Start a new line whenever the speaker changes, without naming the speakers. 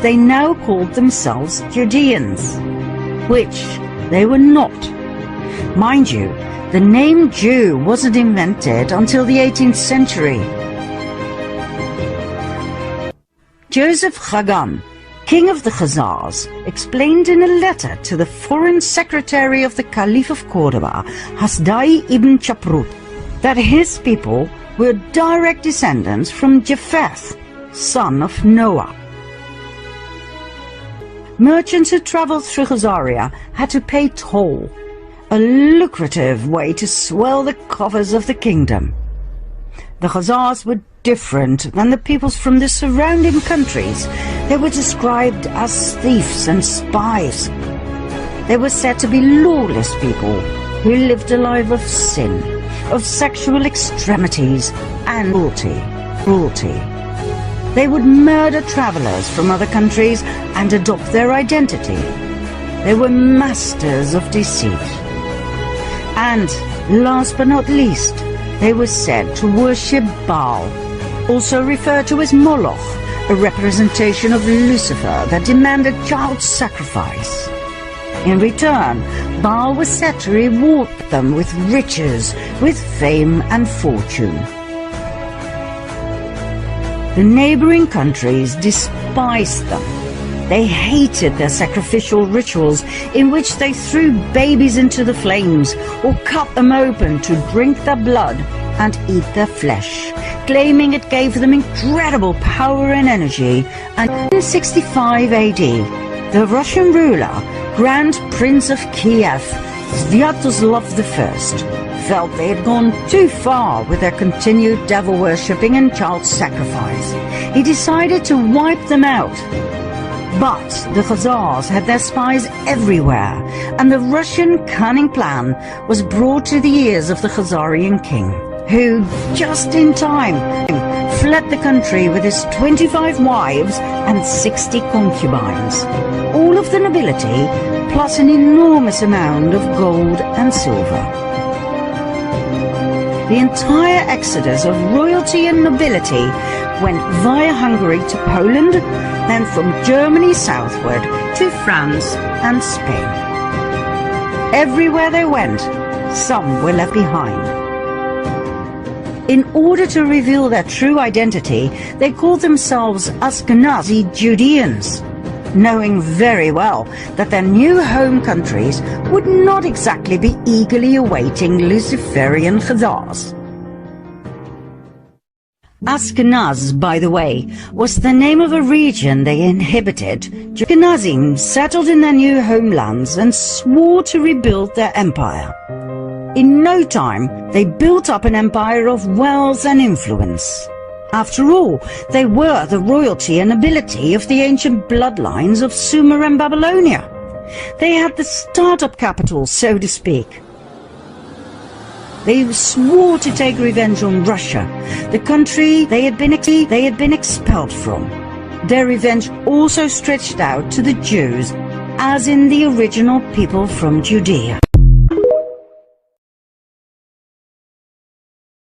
they now called themselves Judeans, which they were not. Mind you, the name Jew wasn't invented until the 18th century. Joseph Chagan, king of the Khazars, explained in a letter to the foreign secretary of the Caliph of Cordoba, Hasdai ibn Chaprut, that his people were direct descendants from Japheth, son of Noah. Merchants who traveled through Khazaria had to pay toll, a lucrative way to swell the coffers of the kingdom. The Khazars were different than the peoples from the surrounding countries. They were described as thieves and spies. They were said to be lawless people who lived a life of sin, of sexual extremities and cruelty. They would murder travelers from other countries and adopt their identity. They were masters of deceit. And, last but not least, they were said to worship Baal, also referred to as Moloch, a representation of Lucifer that demanded child sacrifice. In return, Baal was said to reward them with riches, with fame and fortune. The neighboring countries despised them. They hated their sacrificial rituals in which they threw babies into the flames or cut them open to drink their blood and eat their flesh, claiming it gave them incredible power and energy. And in 65 AD, the Russian ruler, Grand Prince of Kiev, Sviatoslav I, felt they had gone too far with their continued devil-worshipping and child sacrifice. He decided to wipe them out. But the Khazars had their spies everywhere, and the Russian cunning plan was brought to the ears of the Khazarian king, who, just in time, fled the country with his 25 wives and 60 concubines, all of the nobility, plus an enormous amount of gold and silver. The entire exodus of royalty and nobility went via Hungary to Poland, then from Germany southward to France and Spain. Everywhere they went, some were left behind. In order to reveal their true identity, they called themselves Ashkenazi Judeans, knowing very well that their new home countries would not exactly be eagerly awaiting Luciferian Khazars. Ashkenaz, by the way, was the name of a region they inhabited. Ashkenazim settled in their new homelands and swore to rebuild their empire. In no time, they built up an empire of wealth and influence. After all, they were the royalty and nobility of the ancient bloodlines of Sumer and Babylonia. They had the startup capital, so to speak. They swore to take revenge on Russia, the country they had been expelled from. Their revenge also stretched out to the Jews, as in the original people from Judea.